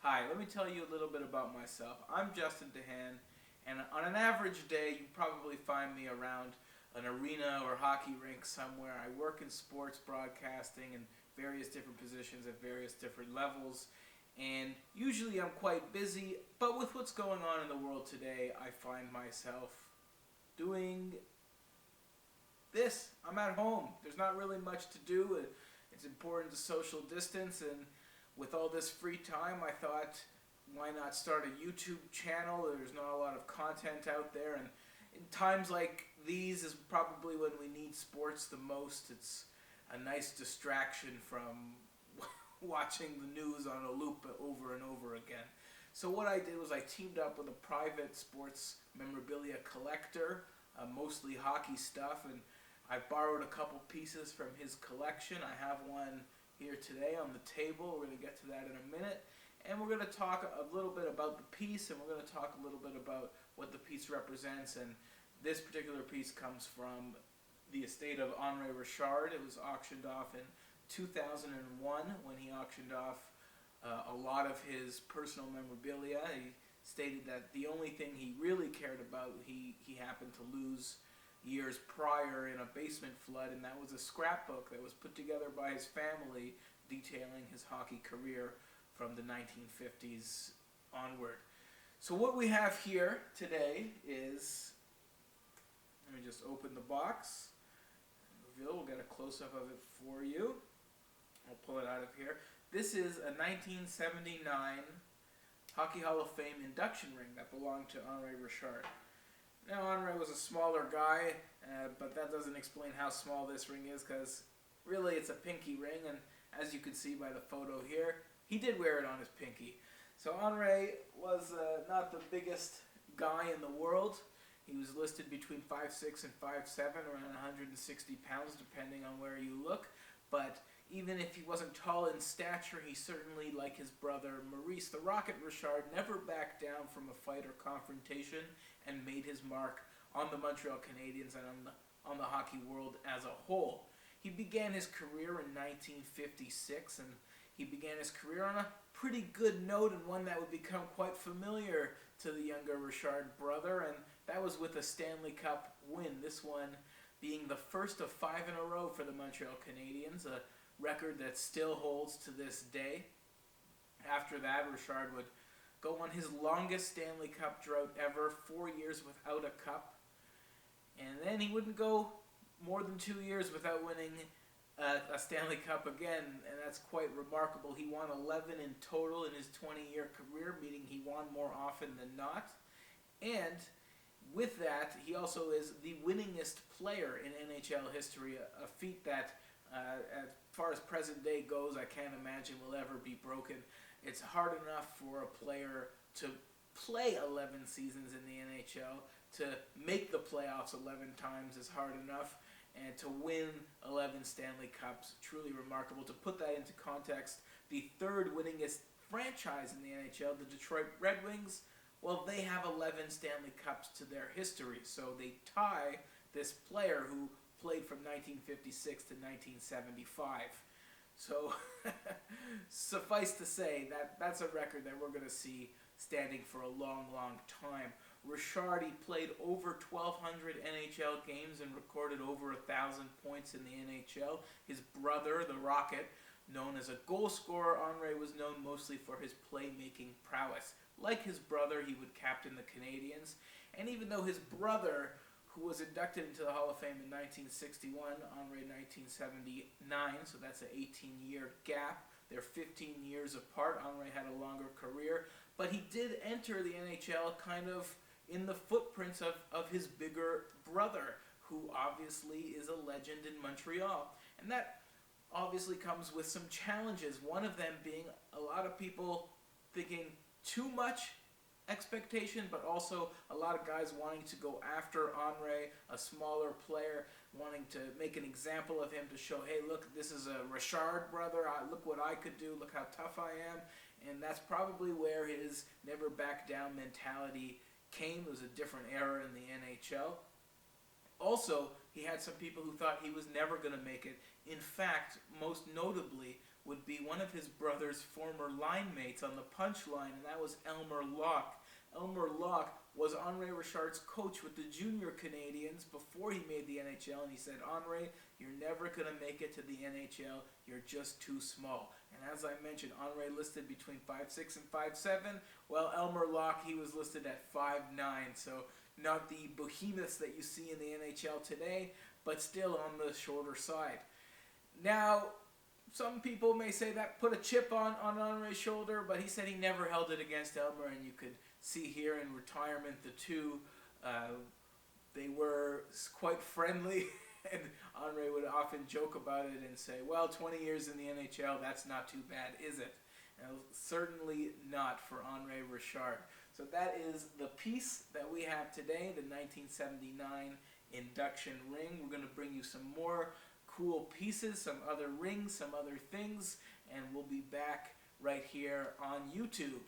Hi, let me tell you a little bit about myself. I'm Justin DeHaan, and on an average day, you probably find me around an arena or hockey rink somewhere. I work in sports broadcasting in various different positions at various different levels, and usually I'm quite busy, but with what's going on in the world today, I find myself doing this. I'm at home. There's not really much to do. It's important to social distance, and with all this free time, I thought, why not start a YouTube channel? There's not a lot of content out there, and in times like these is probably when we need sports the most. It's a nice distraction from watching the news on a loop over and over again. So what I did was I teamed up with a private sports memorabilia collector, mostly hockey stuff, and I borrowed a couple pieces from his collection. I have one here today on the table. We're going to get to that in a minute. And we're going to talk a little bit about the piece, and we're going to talk a little bit about what the piece represents. And this particular piece comes from the estate of Henri Richard. It was auctioned off in 2001 when he auctioned off a lot of his personal memorabilia. He stated that the only thing he really cared about, he happened to lose years prior in a basement flood, and that was a scrapbook that was put together by his family detailing his hockey career from the 1950s onward. So what we have here today is, let me just open the box and reveal. We'll get a close-up of it for you. I'll pull it out of here. This is a 1979 Hockey Hall of Fame induction ring that belonged to Henri Richard. Now, Henri was a smaller guy, but that doesn't explain how small this ring is, because really it's a pinky ring, and as you can see by the photo here, he did wear it on his pinky. So Henri was not the biggest guy in the world. He was listed between 5'6" and 5'7", around 160 pounds, depending on where you look. But even if he wasn't tall in stature, he certainly, like his brother Maurice the Rocket Richard, never backed down from a fight or confrontation and made his mark on the Montreal Canadiens and on the hockey world as a whole. He began his career in 1956, and he began his career on a pretty good note, and one that would become quite familiar to the younger Richard brother, and that was with a Stanley Cup win, this one being the first of 5 in a row for the Montreal Canadiens, a record that still holds to this day. After that, Richard would go on his longest Stanley Cup drought ever, 4 years without a cup. And then he wouldn't go more than 2 years without winning a Stanley Cup again, and that's quite remarkable. He won 11 in total in his 20-year career, meaning he won more often than not. And with that, he also is the winningest player in NHL history, a feat that, as far as present day goes, I can't imagine will ever be broken. It's hard enough for a player to play 11 seasons in the NHL. To make the playoffs 11 times is hard enough, and to win 11 Stanley Cups, truly remarkable. To put that into context, the third winningest franchise in the NHL, the Detroit Red Wings, well, they have 11 Stanley Cups to their history, so they tie this player who played from 1956 to 1975. So, suffice to say, that's a record that we're going to see standing for a long, long time. Richard, he played over 1,200 NHL games and recorded over 1,000 points in the NHL. His brother, the Rocket, known as a goal scorer, Henri was known mostly for his playmaking prowess. Like his brother, he would captain the Canadiens, and even though his brother, who was inducted into the Hall of Fame in 1961, Henri in 1979, so that's an 18-year gap. They're 15 years apart. Henri had a longer career, but he did enter the NHL kind of in the footprints of his bigger brother, who obviously is a legend in Montreal. And that obviously comes with some challenges, one of them being a lot of people thinking too much expectation, but also a lot of guys wanting to go after Henri, a smaller player, wanting to make an example of him to show, hey, look, this is a Richard brother, look what I could do, look how tough I am. And that's probably where his never back down mentality came. It was a different era in the NHL. Also, he had some people who thought he was never going to make it. In fact, most notably, would be one of his brother's former line mates on the punch line, and that was Elmer Locke. Elmer Locke was Henri Richard's coach with the junior Canadians before he made the NHL, and he said, Henri, you're never going to make it to the NHL. You're just too small. And as I mentioned, Henri listed between 5'6" and 5'7". Well, Elmer Locke, he was listed at 5'9", so not the behemoths that you see in the NHL today, but still on the shorter side. Now, some people may say that put a chip on Henri's shoulder, but he said he never held it against Elmer, and you could see here in retirement the two, they were quite friendly, and Henri would often joke about it and say, well, 20 years in the NHL, that's not too bad, is it? And certainly not for Henri Richard. So that is the piece that we have today, the 1979 Induction ring. We're going to bring you some more cool pieces, some other rings, some other things, and we'll be back right here on YouTube.